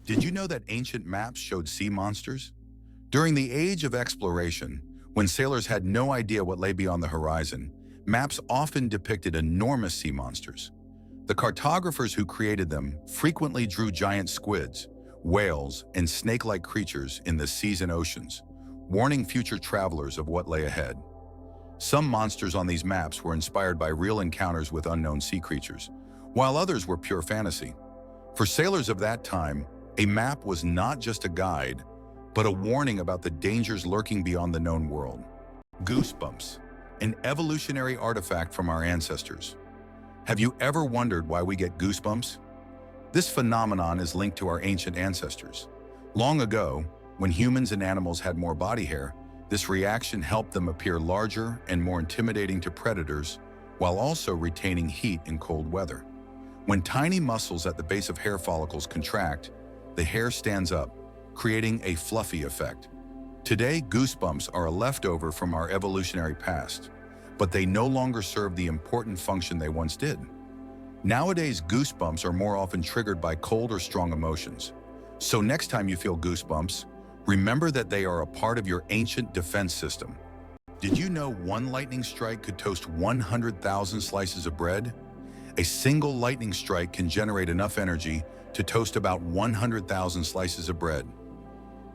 Did you know that ancient maps showed sea monsters? During the age of exploration, when sailors had no idea what lay beyond the horizon, maps often depicted enormous sea monsters. The cartographers who created them frequently drew giant squids, whales, and snake-like creatures in the seas and oceans, warning future travelers of what lay ahead. Some monsters on these maps were inspired by real encounters with unknown sea creatures, while others were pure fantasy. For sailors of that time, a map was not just a guide, but a warning about the dangers lurking beyond the known world. Goosebumps, an evolutionary artifact from our ancestors. Have you ever wondered why we get goosebumps? This phenomenon is linked to our ancient ancestors. Long ago, when humans and animals had more body hair, this reaction helped them appear larger and more intimidating to predators, while also retaining heat in cold weather. When tiny muscles at the base of hair follicles contract, the hair stands up, creating a fluffy effect. Today, goosebumps are a leftover from our evolutionary past, but they no longer serve the important function they once did. Nowadays, goosebumps are more often triggered by cold or strong emotions. So next time you feel goosebumps, remember that they are a part of your ancient defense system. Did you know one lightning strike could toast 100,000 slices of bread? A single lightning strike can generate enough energy to toast about 100,000 slices of bread.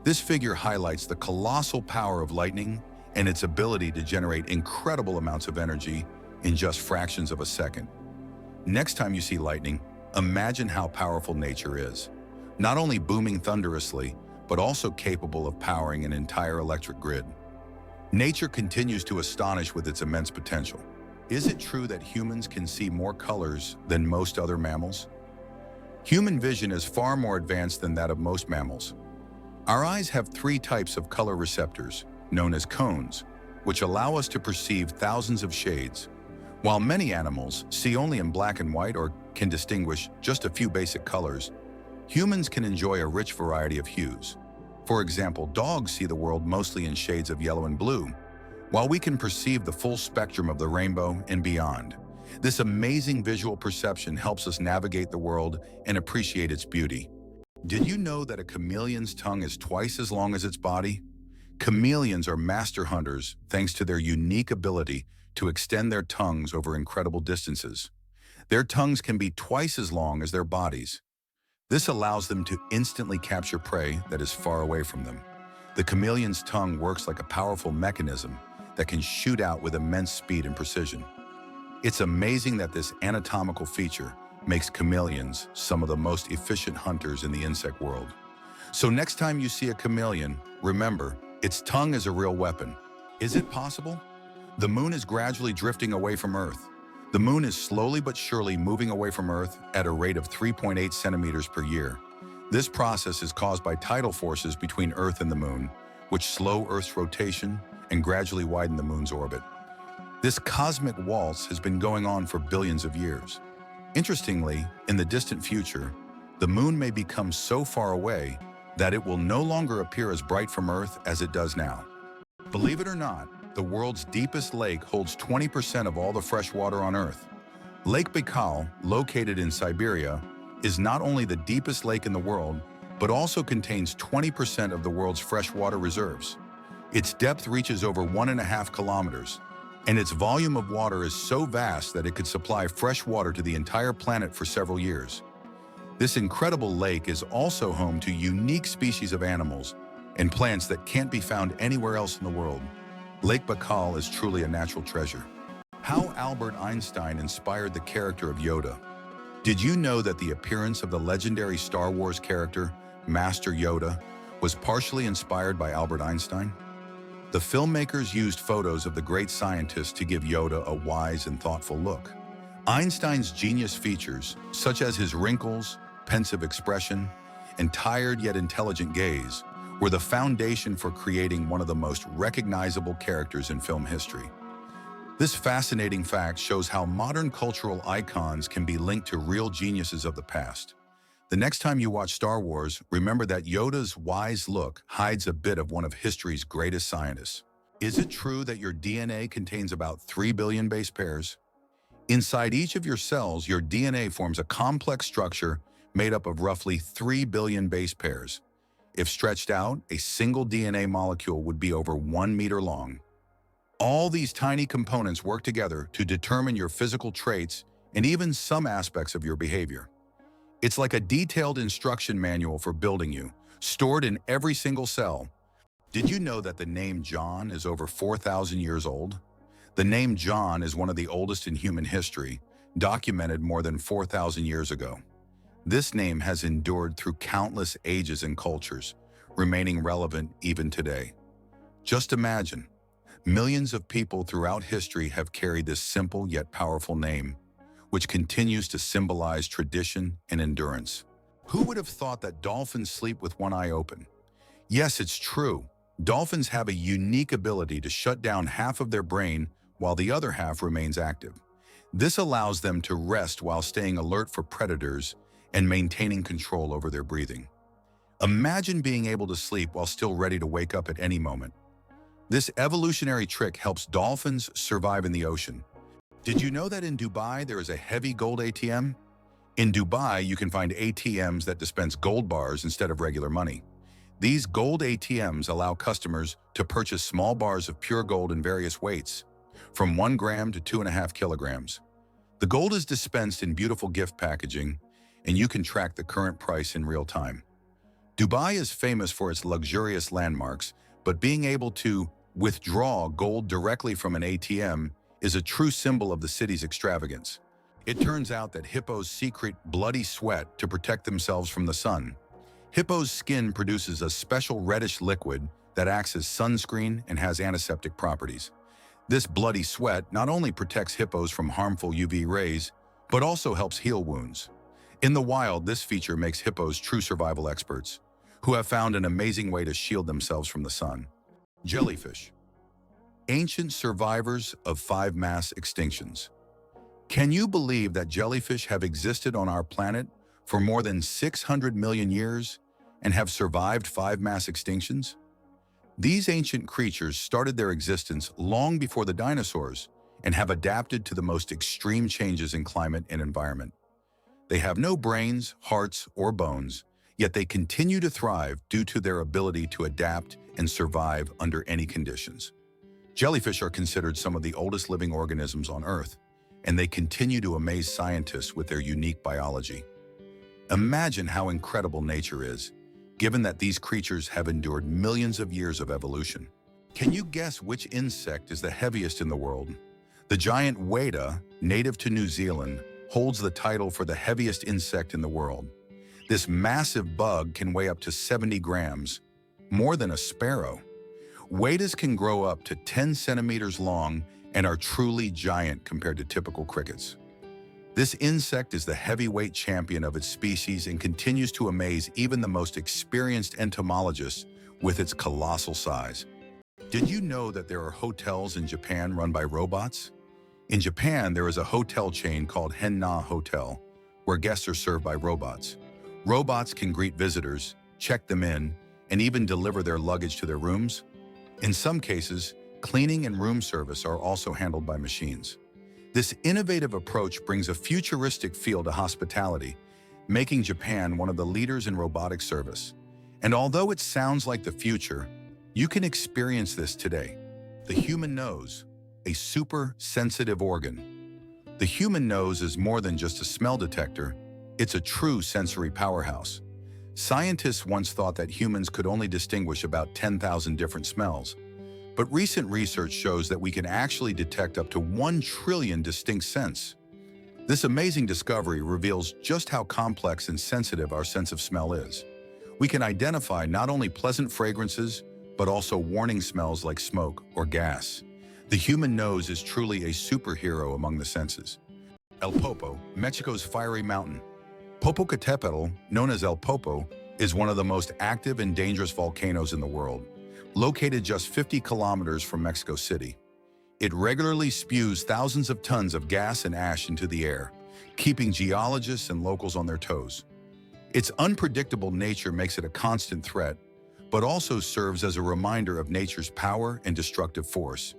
This figure highlights the colossal power of lightning and its ability to generate incredible amounts of energy in just fractions of a second. Next time you see lightning, imagine how powerful nature is. Not only booming thunderously, but also capable of powering an entire electric grid. Nature continues to astonish with its immense potential. Is it true that humans can see more colors than most other mammals? Human vision is far more advanced than that of most mammals. Our eyes have three types of color receptors, known as cones, which allow us to perceive thousands of shades. While many animals see only in black and white or can distinguish just a few basic colors, humans can enjoy a rich variety of hues. For example, dogs see the world mostly in shades of yellow and blue, while we can perceive the full spectrum of the rainbow and beyond. This amazing visual perception helps us navigate the world and appreciate its beauty. Did you know that a chameleon's tongue is twice as long as its body? Chameleons are master hunters thanks to their unique ability to extend their tongues over incredible distances. Their tongues can be twice as long as their bodies. This allows them to instantly capture prey that is far away from them. The chameleon's tongue works like a powerful mechanism that can shoot out with immense speed and precision. It's amazing that this anatomical feature makes chameleons some of the most efficient hunters in the insect world. So next time you see a chameleon, remember, its tongue is a real weapon. Is it possible? The moon is gradually drifting away from Earth. The moon is slowly but surely moving away from Earth at a rate of 3.8 centimeters per year. This process is caused by tidal forces between Earth and the moon, which slow Earth's rotation and gradually widen the moon's orbit. This cosmic waltz has been going on for billions of years. Interestingly, in the distant future, the moon may become so far away that it will no longer appear as bright from Earth as it does now. Believe it or not, the world's deepest lake holds 20% of all the fresh water on Earth. Lake Baikal, located in Siberia, is not only the deepest lake in the world, but also contains 20% of the world's freshwater reserves. Its depth reaches over 1.5 kilometers, and its volume of water is so vast that it could supply fresh water to the entire planet for several years. This incredible lake is also home to unique species of animals and plants that can't be found anywhere else in the world. Lake Baikal is truly a natural treasure. How Albert Einstein inspired the character of Yoda. Did you know that the appearance of the legendary Star Wars character, Master Yoda, was partially inspired by Albert Einstein? The filmmakers used photos of the great scientist to give Yoda a wise and thoughtful look. Einstein's genius features, such as his wrinkles, pensive expression, and tired yet intelligent gaze, were the foundation for creating one of the most recognizable characters in film history. This fascinating fact shows how modern cultural icons can be linked to real geniuses of the past. The next time you watch Star Wars, remember that Yoda's wise look hides a bit of one of history's greatest scientists. Is it true that your DNA contains about 3 billion base pairs? Inside each of your cells, your DNA forms a complex structure made up of roughly 3 billion base pairs. If stretched out, a single DNA molecule would be over 1 meter long. All these tiny components work together to determine your physical traits and even some aspects of your behavior. It's like a detailed instruction manual for building you, stored in every single cell. Did you know that the name John is over 4,000 years old? The name John is one of the oldest in human history, documented more than 4,000 years ago. This name has endured through countless ages and cultures, remaining relevant even today. Just imagine, millions of people throughout history have carried this simple yet powerful name, which continues to symbolize tradition and endurance. Who would have thought that dolphins sleep with one eye open? Yes, it's true. Dolphins have a unique ability to shut down half of their brain while the other half remains active. This allows them to rest while staying alert for predators and maintaining control over their breathing. Imagine being able to sleep while still ready to wake up at any moment. This evolutionary trick helps dolphins survive in the ocean. Did you know that in Dubai there is a heavy gold ATM? In Dubai, you can find ATMs that dispense gold bars instead of regular money. These gold ATMs allow customers to purchase small bars of pure gold in various weights, from 1 gram to 2.5 kilograms. The gold is dispensed in beautiful gift packaging, and you can track the current price in real time. Dubai is famous for its luxurious landmarks, but being able to withdraw gold directly from an ATM is a true symbol of the city's extravagance. It turns out that hippos secrete bloody sweat to protect themselves from the sun. Hippo's skin produces a special reddish liquid that acts as sunscreen and has antiseptic properties. This bloody sweat not only protects hippos from harmful UV rays, but also helps heal wounds. In the wild, this feature makes hippos true survival experts, who have found an amazing way to shield themselves from the sun. Jellyfish. Ancient survivors of 5 mass extinctions. Can you believe that jellyfish have existed on our planet for more than 600 million years and have survived 5 mass extinctions? These ancient creatures started their existence long before the dinosaurs and have adapted to the most extreme changes in climate and environment. They have no brains, hearts, or bones, yet they continue to thrive due to their ability to adapt and survive under any conditions. Jellyfish are considered some of the oldest living organisms on Earth, and they continue to amaze scientists with their unique biology. Imagine how incredible nature is, given that these creatures have endured millions of years of evolution. Can you guess which insect is the heaviest in the world? The giant Yoda, native to New Zealand, holds the title for the heaviest insect in the world. This massive bug can weigh up to 70 grams, more than a sparrow. Yodas can grow up to 10 centimeters long and are truly giant compared to typical crickets. This insect is the heavyweight champion of its species and continues to amaze even the most experienced entomologists with its colossal size. Did you know that there are hotels in Japan run by robots? In Japan, there is a hotel chain called Henna Hotel, where guests are served by robots. Robots can greet visitors, check them in, and even deliver their luggage to their rooms. In some cases, cleaning and room service are also handled by machines. This innovative approach brings a futuristic feel to hospitality, making Japan one of the leaders in robotic service. And although it sounds like the future, you can experience this today. The human nose, a super sensitive organ. The human nose is more than just a smell detector, it's a true sensory powerhouse. Scientists once thought that humans could only distinguish about 10,000 different smells. But recent research shows that we can actually detect up to 1 trillion distinct scents. This amazing discovery reveals just how complex and sensitive our sense of smell is. We can identify not only pleasant fragrances, but also warning smells like smoke or gas. The human nose is truly a superhero among the senses. El Popo, Mexico's fiery mountain. Popocatépetl, known as El Popo, is one of the most active and dangerous volcanoes in the world, located just 50 kilometers from Mexico City. It regularly spews thousands of tons of gas and ash into the air, keeping geologists and locals on their toes. Its unpredictable nature makes it a constant threat, but also serves as a reminder of nature's power and destructive force.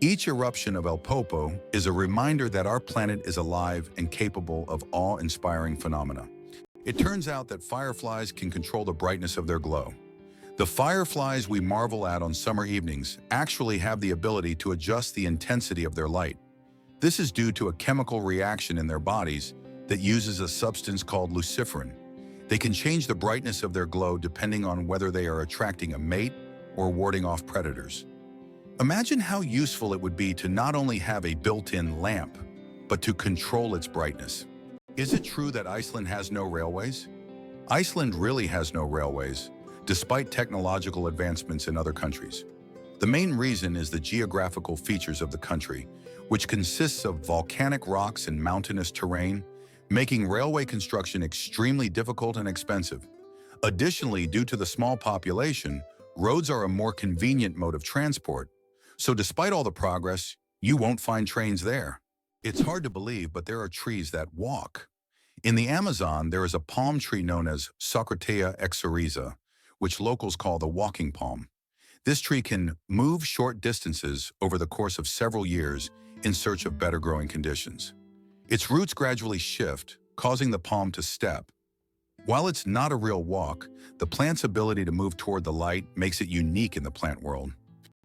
Each eruption of El Popo is a reminder that our planet is alive and capable of awe-inspiring phenomena. It turns out that fireflies can control the brightness of their glow. The fireflies we marvel at on summer evenings actually have the ability to adjust the intensity of their light. This is due to a chemical reaction in their bodies that uses a substance called luciferin. They can change the brightness of their glow depending on whether they are attracting a mate or warding off predators. Imagine how useful it would be to not only have a built-in lamp, but to control its brightness. Is it true that Iceland has no railways? Iceland really has no railways, despite technological advancements in other countries. The main reason is the geographical features of the country, which consists of volcanic rocks and mountainous terrain, making railway construction extremely difficult and expensive. Additionally, due to the small population, roads are a more convenient mode of transport, so despite all the progress, you won't find trains there. It's hard to believe, but there are trees that walk. In the Amazon, there is a palm tree known as Secrete exoriza, which locals call the walking palm. This tree can move short distances over the course of several years in search of better growing conditions. Its roots gradually shift, causing the palm to step. While it's not a real walk, the plant's ability to move toward the light makes it unique in the plant world.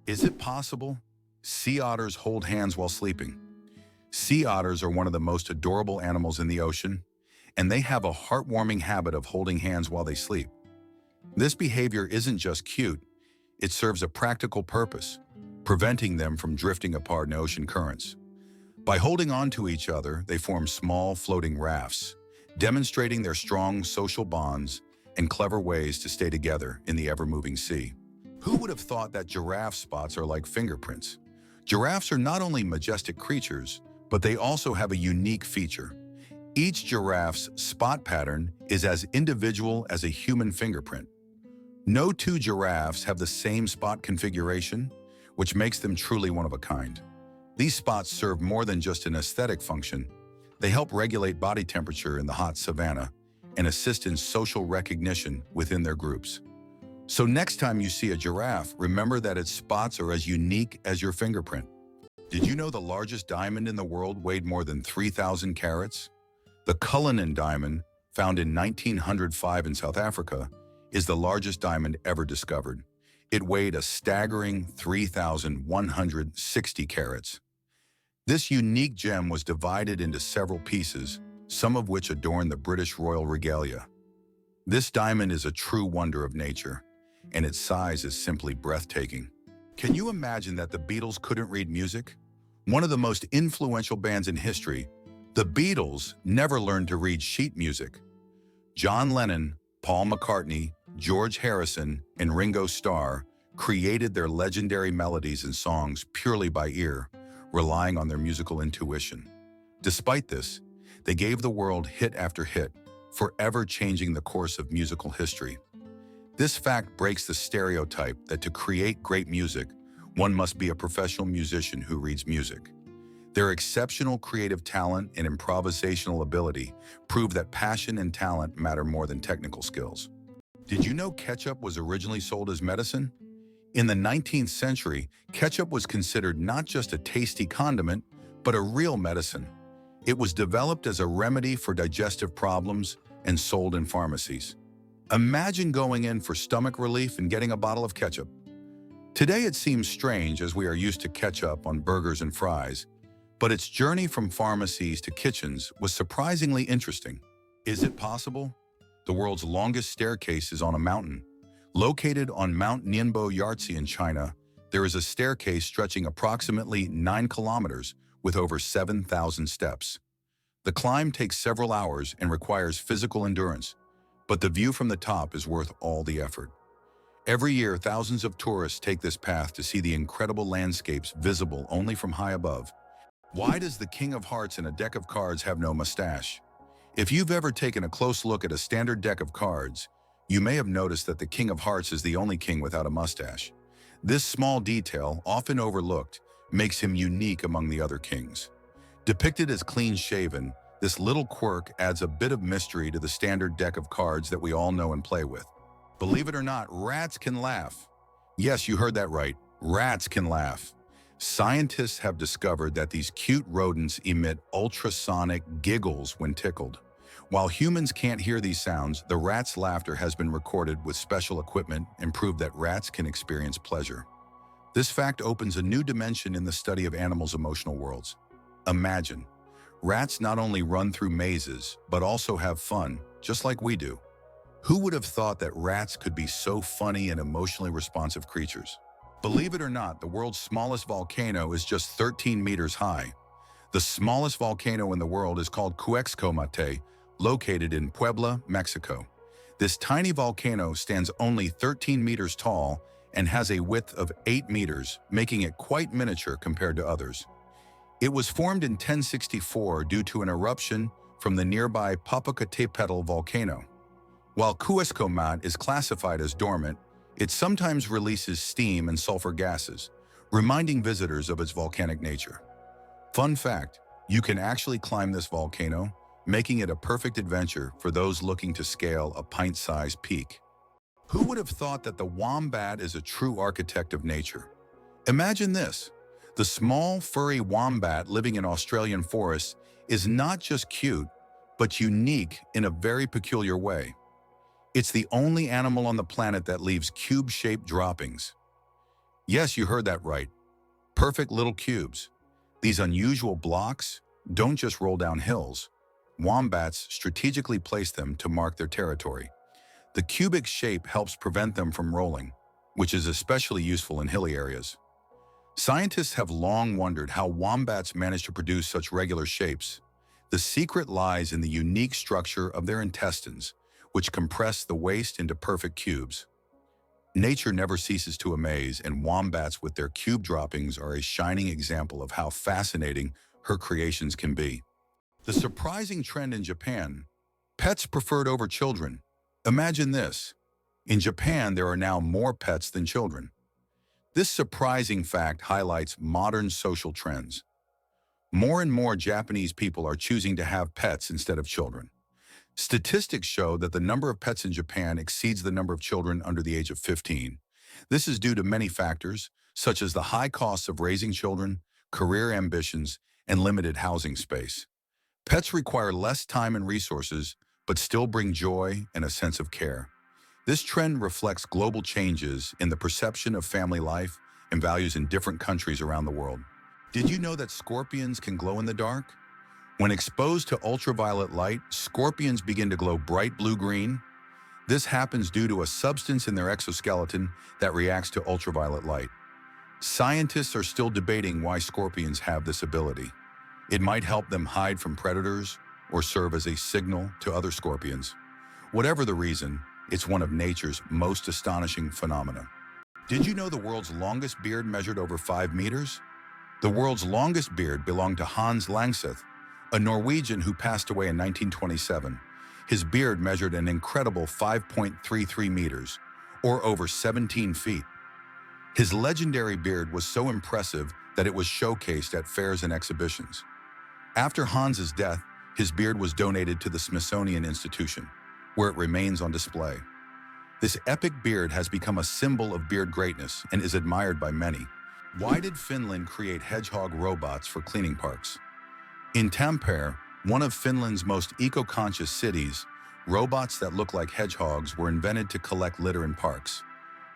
Is it possible? Sea otters hold hands while sleeping. Sea otters are one of the most adorable animals in the ocean, and they have a heartwarming habit of holding hands while they sleep. This behavior isn't just cute, it serves a practical purpose, preventing them from drifting apart in ocean currents. By holding on to each other, they form small floating rafts, demonstrating their strong social bonds and clever ways to stay together in the ever-moving sea. Who would have thought that giraffe spots are like fingerprints? Giraffes are not only majestic creatures, but they also have a unique feature. Each giraffe's spot pattern is as individual as a human fingerprint. No two giraffes have the same spot configuration, which makes them truly one of a kind. These spots serve more than just an aesthetic function. They help regulate body temperature in the hot savanna and assist in social recognition within their groups. So next time you see a giraffe, remember that its spots are as unique as your fingerprint. Did you know the largest diamond in the world weighed more than 3,000 carats? The Cullinan diamond, found in 1905 in South Africa, is the largest diamond ever discovered. It weighed a staggering 3,160 carats. This unique gem was divided into several pieces, some of which adorn the British royal regalia. This diamond is a true wonder of nature, and its size is simply breathtaking. Can you imagine that the Beatles couldn't read music? One of the most influential bands in history, the Beatles never learned to read sheet music. John Lennon, Paul McCartney, George Harrison, and Ringo Starr created their legendary melodies and songs purely by ear, relying on their musical intuition. Despite this, they gave the world hit after hit, forever changing the course of musical history. This fact breaks the stereotype that to create great music, one must be a professional musician who reads music. Their exceptional creative talent and improvisational ability prove that passion and talent matter more than technical skills. Did you know ketchup was originally sold as medicine? In the 19th century, ketchup was considered not just a tasty condiment, but a real medicine. It was developed as a remedy for digestive problems and sold in pharmacies. Imagine going in for stomach relief and getting a bottle of ketchup. Today it seems strange as we are used to ketchup on burgers and fries, but its journey from pharmacies to kitchens was surprisingly interesting. Is it possible? The world's longest staircase is on a mountain. Located on Mount Nianbo Yartze in China, there is a staircase stretching approximately 9 kilometers with over 7,000 steps. The climb takes several hours and requires physical endurance, but the view from the top is worth all the effort. Every year, thousands of tourists take this path to see the incredible landscapes visible only from high above. Why does the King of Hearts in a deck of cards have no mustache? If you've ever taken a close look at a standard deck of cards, you may have noticed that the King of Hearts is the only king without a mustache. This small detail, often overlooked, makes him unique among the other kings. Depicted as clean-shaven, this little quirk adds a bit of mystery to the standard deck of cards that we all know and play with. Believe it or not, rats can laugh. Yes, you heard that right. Rats can laugh. Scientists have discovered that these cute rodents emit ultrasonic giggles when tickled. While humans can't hear these sounds, the rat's laughter has been recorded with special equipment and proved that rats can experience pleasure. This fact opens a new dimension in the study of animals' emotional worlds. Imagine, rats not only run through mazes, but also have fun, just like we do. Who would have thought that rats could be so funny and emotionally responsive creatures? Believe it or not, the world's smallest volcano is just 13 meters high. The smallest volcano in the world is called Cuexcomate, located in Puebla, Mexico. This tiny volcano stands only 13 meters tall and has a width of 8 meters, making it quite miniature compared to others. It was formed in 1064 due to an eruption from the nearby Popocatépetl volcano. While Cuexcomate is classified as dormant, it sometimes releases steam and sulfur gases, reminding visitors of its volcanic nature. Fun fact, you can actually climb this volcano, making it a perfect adventure for those looking to scale a pint-sized peak. Who would have thought that the wombat is a true architect of nature? Imagine this. The small, furry wombat living in Australian forests is not just cute, but unique in a very peculiar way. It's the only animal on the planet that leaves cube-shaped droppings. Yes, you heard that right. Perfect little cubes. These unusual blocks don't just roll down hills. Wombats strategically place them to mark their territory. The cubic shape helps prevent them from rolling, which is especially useful in hilly areas. Scientists have long wondered how wombats manage to produce such regular shapes. The secret lies in the unique structure of their intestines, which compress the waste into perfect cubes. Nature never ceases to amaze, and wombats with their cube droppings are a shining example of how fascinating her creations can be. The surprising trend in Japan: pets preferred over children. Imagine this. In Japan, there are now more pets than children. This surprising fact highlights modern social trends. More and more Japanese people are choosing to have pets instead of children. Statistics show that the number of pets in Japan exceeds the number of children under the age of 15. This is due to many factors, such as the high costs of raising children, career ambitions, and limited housing space. Pets require less time and resources, but still bring joy and a sense of care. This trend reflects global changes in the perception of family life and values in different countries around the world. Did you know that scorpions can glow in the dark? When exposed to ultraviolet light, scorpions begin to glow bright blue-green. This happens due to a substance in their exoskeleton that reacts to ultraviolet light. Scientists are still debating why scorpions have this ability. It might help them hide from predators or serve as a signal to other scorpions. Whatever the reason, it's one of nature's most astonishing phenomena. Did you know the world's longest beard measured over 5 meters? The world's longest beard belonged to Hans Langseth, a Norwegian who passed away in 1927. His beard measured an incredible 5.33 meters, or over 17 feet. His legendary beard was so impressive that it was showcased at fairs and exhibitions. After Hans's death, his beard was donated to the Smithsonian Institution, where it remains on display. This epic beard has become a symbol of beard greatness and is admired by many. Why did Finland create hedgehog robots for cleaning parks? In Tampere, one of Finland's most eco-conscious cities, robots that look like hedgehogs were invented to collect litter in parks.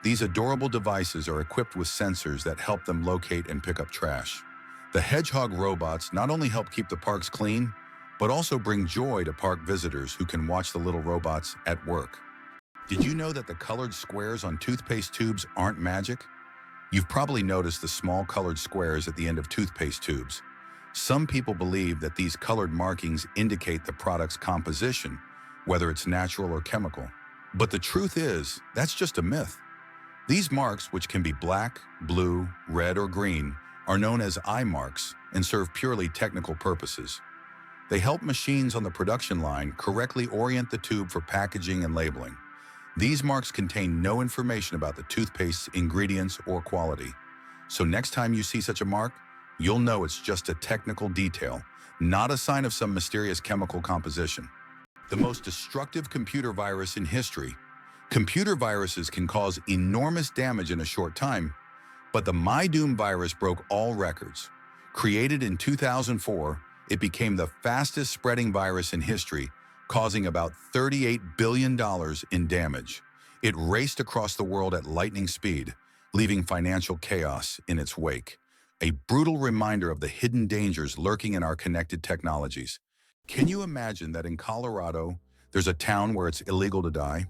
These adorable devices are equipped with sensors that help them locate and pick up trash. The hedgehog robots not only help keep the parks clean, but also bring joy to park visitors who can watch the little robots at work. Did you know that the colored squares on toothpaste tubes aren't magic? You've probably noticed the small colored squares at the end of toothpaste tubes. Some people believe that these colored markings indicate the product's composition, whether it's natural or chemical. But the truth is, that's just a myth. These marks, which can be black, blue, red, or green, are known as eye marks and serve purely technical purposes. They help machines on the production line correctly orient the tube for packaging and labeling. These marks contain no information about the toothpaste's ingredients or quality. So next time you see such a mark, you'll know it's just a technical detail, not a sign of some mysterious chemical composition. The most destructive computer virus in history. Computer viruses can cause enormous damage in a short time, but the MyDoom virus broke all records. Created in 2004, it became the fastest spreading virus in history, causing about $38 billion in damage. It raced across the world at lightning speed, leaving financial chaos in its wake. A brutal reminder of the hidden dangers lurking in our connected technologies. Can you imagine that in Colorado, there's a town where it's illegal to die?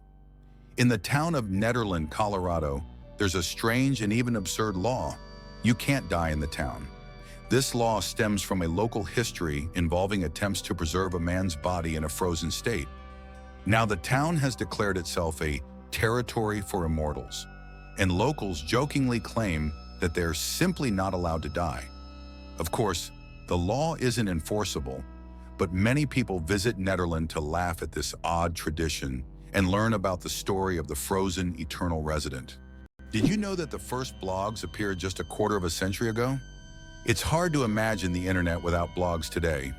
In the town of Nederland, Colorado, there's a strange and even absurd law. You can't die in the town. This law stems from a local history involving attempts to preserve a man's body in a frozen state. Now, the town has declared itself a territory for immortals, and locals jokingly claim that they're simply not allowed to die. Of course, the law isn't enforceable, but many people visit Nederland to laugh at this odd tradition and learn about the story of the frozen eternal resident. Did you know that the first blogs appeared just a quarter of a century ago? It's hard to imagine the internet without blogs today,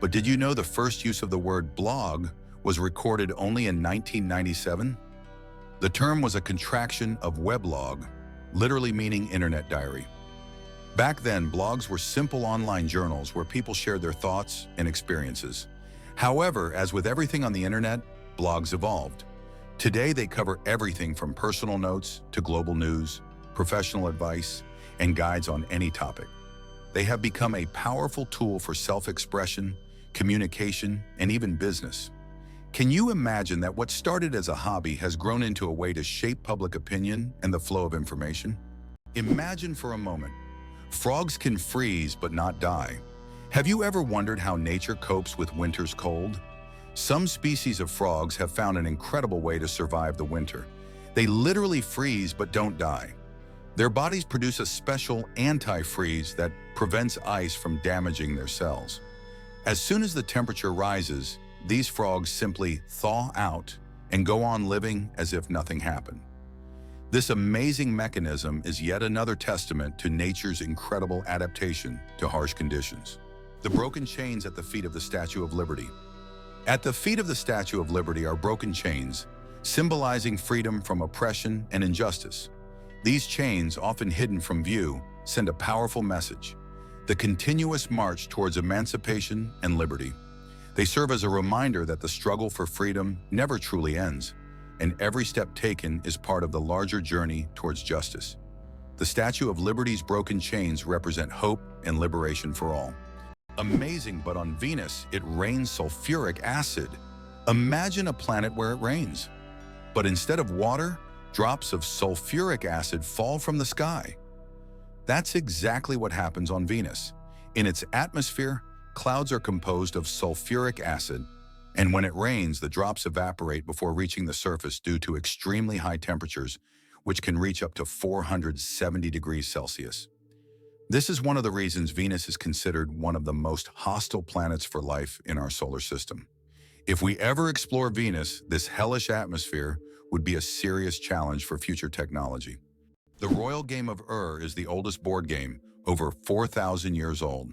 but did you know the first use of the word blog was recorded only in 1997? The term was a contraction of weblog, literally meaning internet diary. Back then, blogs were simple online journals where people shared their thoughts and experiences. However, as with everything on the internet, blogs evolved. Today, they cover everything from personal notes to global news, professional advice, and guides on any topic. They have become a powerful tool for self-expression, communication, and even business. Can you imagine that what started as a hobby has grown into a way to shape public opinion and the flow of information? Imagine for a moment, frogs can freeze but not die. Have you ever wondered how nature copes with winter's cold? Some species of frogs have found an incredible way to survive the winter. They literally freeze but don't die. Their bodies produce a special antifreeze that prevents ice from damaging their cells. As soon as the temperature rises, these frogs simply thaw out and go on living as if nothing happened. This amazing mechanism is yet another testament to nature's incredible adaptation to harsh conditions. The broken chains at the feet of the Statue of Liberty. At the feet of the Statue of Liberty are broken chains, symbolizing freedom from oppression and injustice. These chains, often hidden from view, send a powerful message: the continuous march towards emancipation and liberty. They serve as a reminder that the struggle for freedom never truly ends, and every step taken is part of the larger journey towards justice. The Statue of Liberty's broken chains represent hope and liberation for all. Amazing, but on Venus, it rains sulfuric acid. Imagine a planet where it rains, but instead of water, drops of sulfuric acid fall from the sky. That's exactly what happens on Venus. In its atmosphere, clouds are composed of sulfuric acid, and when it rains, the drops evaporate before reaching the surface due to extremely high temperatures, which can reach up to 470 degrees Celsius. This is one of the reasons Venus is considered one of the most hostile planets for life in our solar system. If we ever explore Venus, this hellish atmosphere would be a serious challenge for future technology. The Royal Game of Ur is the oldest board game, over 4,000 years old.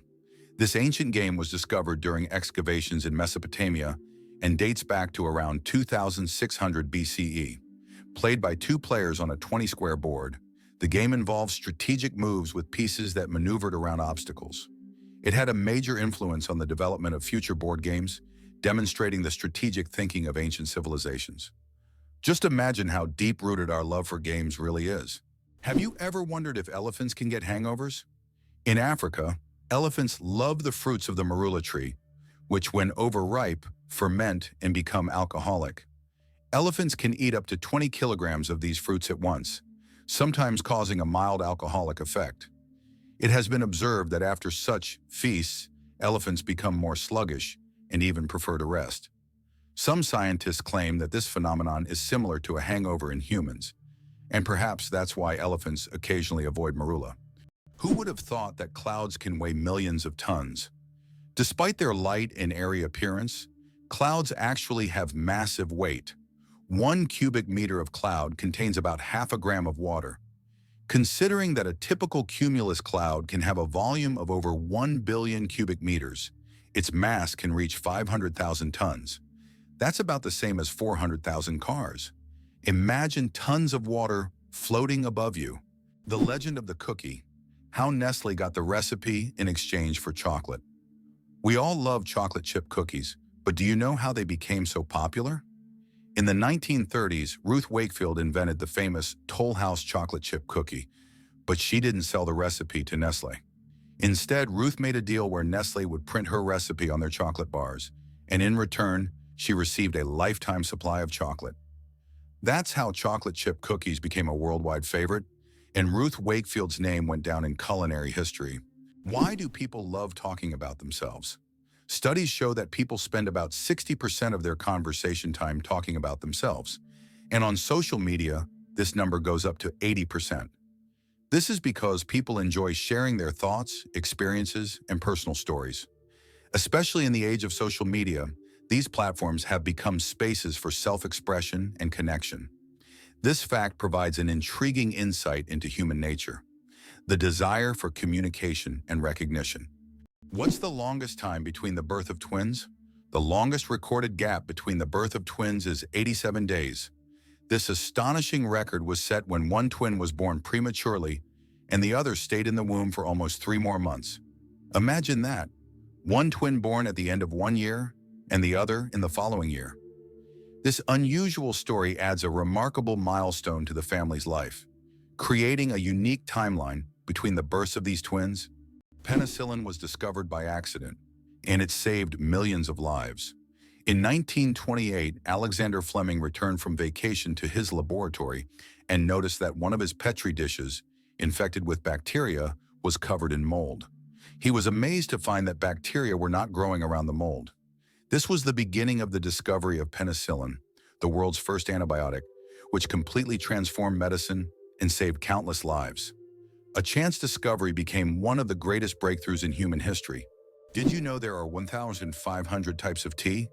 This ancient game was discovered during excavations in Mesopotamia and dates back to around 2600 BCE. Played by two players on a 20-square board, the game involved strategic moves with pieces that maneuvered around obstacles. It had a major influence on the development of future board games, demonstrating the strategic thinking of ancient civilizations. Just imagine how deep-rooted our love for games really is. Have you ever wondered if elephants can get hangovers? In Africa, elephants love the fruits of the marula tree, which when overripe, ferment and become alcoholic. Elephants can eat up to 20 kilograms of these fruits at once, sometimes causing a mild alcoholic effect. It has been observed that after such feasts, elephants become more sluggish and even prefer to rest. Some scientists claim that this phenomenon is similar to a hangover in humans, and perhaps that's why elephants occasionally avoid marula. Who would have thought that clouds can weigh millions of tons? Despite their light and airy appearance, clouds actually have massive weight. 1 cubic meter of cloud contains about half a gram of water. Considering that a typical cumulus cloud can have a volume of over 1 billion cubic meters, its mass can reach 500,000 tons. That's about the same as 400,000 cars. Imagine tons of water floating above you. The legend of the cookie, how Nestle got the recipe in exchange for chocolate. We all love chocolate chip cookies, But do you know how they became so popular? In the 1930s, Ruth Wakefield invented the famous Toll House chocolate chip cookie, but she didn't sell the recipe to Nestle. Instead, Ruth made a deal where Nestle would print her recipe on their chocolate bars, and in return, she received a lifetime supply of chocolate. That's how chocolate chip cookies became a worldwide favorite, and Ruth Wakefield's name went down in culinary history. Why do people love talking about themselves? Studies show that people spend about 60% of their conversation time talking about themselves, and on social media, this number goes up to 80%. This is because people enjoy sharing their thoughts, experiences, and personal stories. Especially in the age of social media, these platforms have become spaces for self-expression and connection. This fact provides an intriguing insight into human nature, the desire for communication and recognition. What's the longest time between the birth of twins? The longest recorded gap between the birth of twins is 87 days. This astonishing record was set when one twin was born prematurely and the other stayed in the womb for almost 3 more months. Imagine that, one twin born at the end of 1 year and the other in the following year. This unusual story adds a remarkable milestone to the family's life, creating a unique timeline between the births of these twins. Penicillin was discovered by accident, and it saved millions of lives. In 1928, Alexander Fleming returned from vacation to his laboratory and noticed that one of his Petri dishes, infected with bacteria, was covered in mold. He was amazed to find that bacteria were not growing around the mold. This was the beginning of the discovery of penicillin, the world's first antibiotic, which completely transformed medicine and saved countless lives. A chance discovery became one of the greatest breakthroughs in human history. Did you know there are 1,500 types of tea?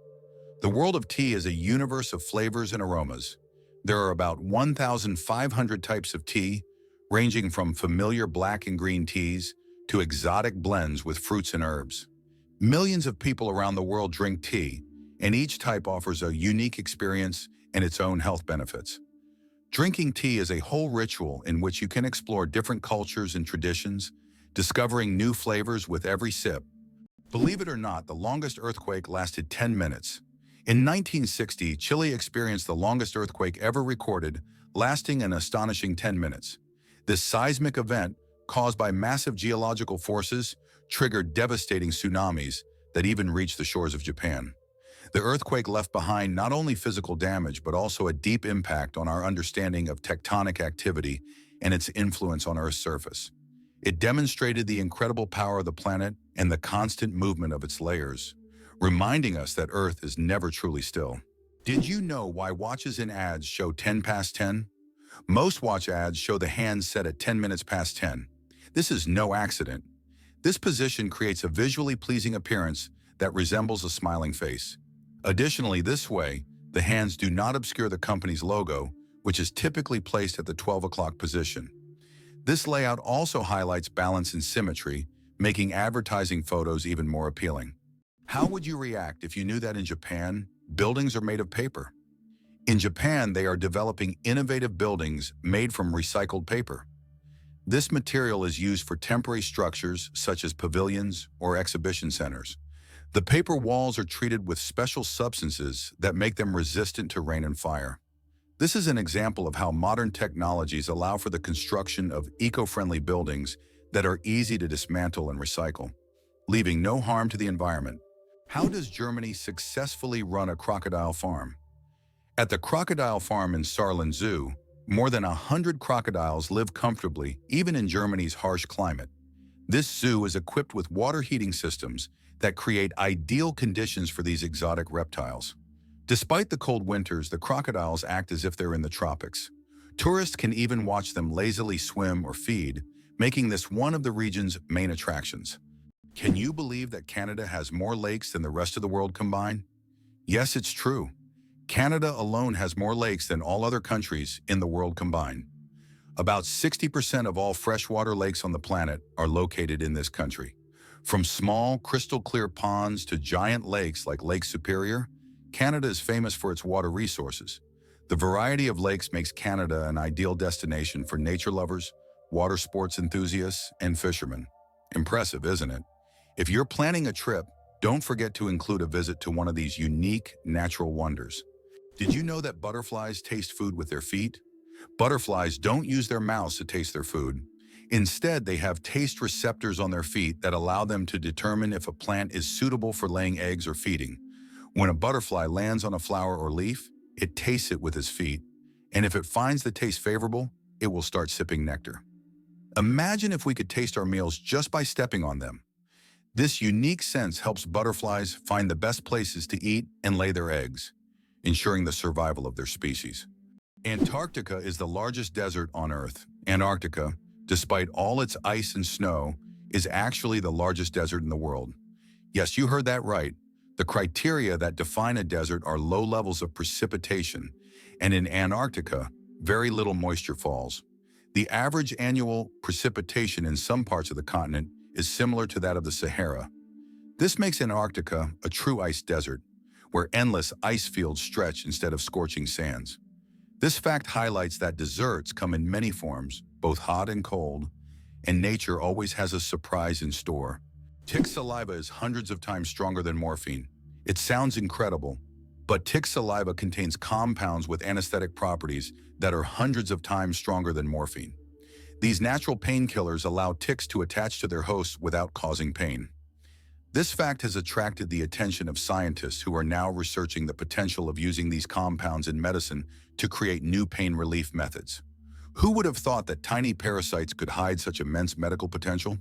The world of tea is a universe of flavors and aromas. There are about 1,500 types of tea, ranging from familiar black and green teas to exotic blends with fruits and herbs. Millions of people around the world drink tea, and each type offers a unique experience and its own health benefits. Drinking tea is a whole ritual in which you can explore different cultures and traditions, discovering new flavors with every sip. Believe it or not, the longest earthquake lasted 10 minutes. In 1960, Chile experienced the longest earthquake ever recorded, lasting an astonishing 10 minutes. This seismic event, caused by massive geological forces, triggered devastating tsunamis that even reached the shores of Japan. The earthquake left behind not only physical damage, but also a deep impact on our understanding of tectonic activity and its influence on Earth's surface. It demonstrated the incredible power of the planet and the constant movement of its layers, reminding us that Earth is never truly still. Did you know why watches in ads show 10 past 10? Most watch ads show the hands set at 10 minutes past 10. This is no accident. This position creates a visually pleasing appearance that resembles a smiling face. Additionally, this way, the hands do not obscure the company's logo, which is typically placed at the 12 o'clock position. This layout also highlights balance and symmetry, making advertising photos even more appealing. How would you react if you knew that in Japan, buildings are made of paper? In Japan, they are developing innovative buildings made from recycled paper. This material is used for temporary structures such as pavilions or exhibition centers. The paper walls are treated with special substances that make them resistant to rain and fire. This is an example of how modern technologies allow for the construction of eco-friendly buildings that are easy to dismantle and recycle, leaving no harm to the environment. How does Germany successfully run a crocodile farm? At the crocodile farm in Saarland Zoo, more than 100 crocodiles live comfortably, even in Germany's harsh climate. This zoo is equipped with water heating systems that create ideal conditions for these exotic reptiles. Despite the cold winters, the crocodiles act as if they're in the tropics. Tourists can even watch them lazily swim or feed, making this one of the region's main attractions. Can you believe that Canada has more lakes than the rest of the world combined? Yes, it's true. Canada alone has more lakes than all other countries in the world combined. About 60% of all freshwater lakes on the planet are located in this country. From small, crystal-clear ponds to giant lakes like Lake Superior, Canada is famous for its water resources. The variety of lakes makes Canada an ideal destination for nature lovers, water sports enthusiasts, and fishermen. Impressive, isn't it? If you're planning a trip, Don't forget to include a visit to one of these unique natural wonders. Did you know that butterflies taste food with their feet? Butterflies don't use their mouths to taste their food. Instead, they have taste receptors on their feet that allow them to determine if a plant is suitable for laying eggs or feeding. When a butterfly lands on a flower or leaf, it tastes it with its feet, and if it finds the taste favorable, it will start sipping nectar. Imagine if we could taste our meals just by stepping on them. This unique sense helps butterflies find the best places to eat and lay their eggs, ensuring the survival of their species. Antarctica is the largest desert on Earth. Antarctica, despite all its ice and snow, is actually the largest desert in the world. Yes, you heard that right. The criteria that define a desert are low levels of precipitation, and in Antarctica, very little moisture falls. The average annual precipitation in some parts of the continent is similar to that of the Sahara. This makes Antarctica a true ice desert, where endless ice fields stretch instead of scorching sands. This fact highlights that desserts come in many forms, both hot and cold, and nature always has a surprise in store. Tick saliva is hundreds of times stronger than morphine. It sounds incredible, but tick saliva contains compounds with anesthetic properties that are hundreds of times stronger than morphine. These natural painkillers allow ticks to attach to their hosts without causing pain. This fact has attracted the attention of scientists who are now researching the potential of using these compounds in medicine to create new pain relief methods. Who would have thought that tiny parasites could hide such immense medical potential?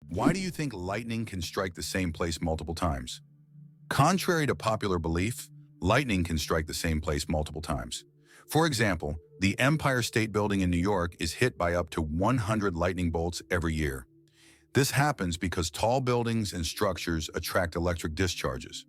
Why do you think lightning can strike the same place multiple times? Contrary to popular belief, lightning can strike the same place multiple times. For example, the Empire State Building in New York is hit by up to 100 lightning bolts every year. This happens because tall buildings and structures attract electric discharges.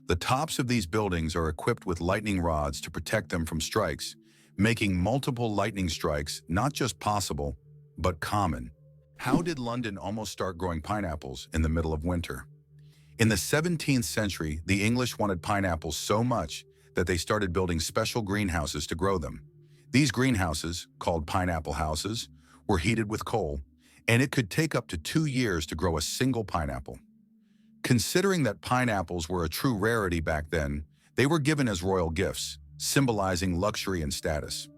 The tops of these buildings are equipped with lightning rods to protect them from strikes, making multiple lightning strikes not just possible, but common. How did London almost start growing pineapples in the middle of winter? In the 17th century, the English wanted pineapples so much that they started building special greenhouses to grow them. These greenhouses, called pineapple houses, were heated with coal, and it could take up to 2 years to grow a single pineapple. Considering that pineapples were a true rarity back then, they were given as royal gifts, symbolizing luxury and status.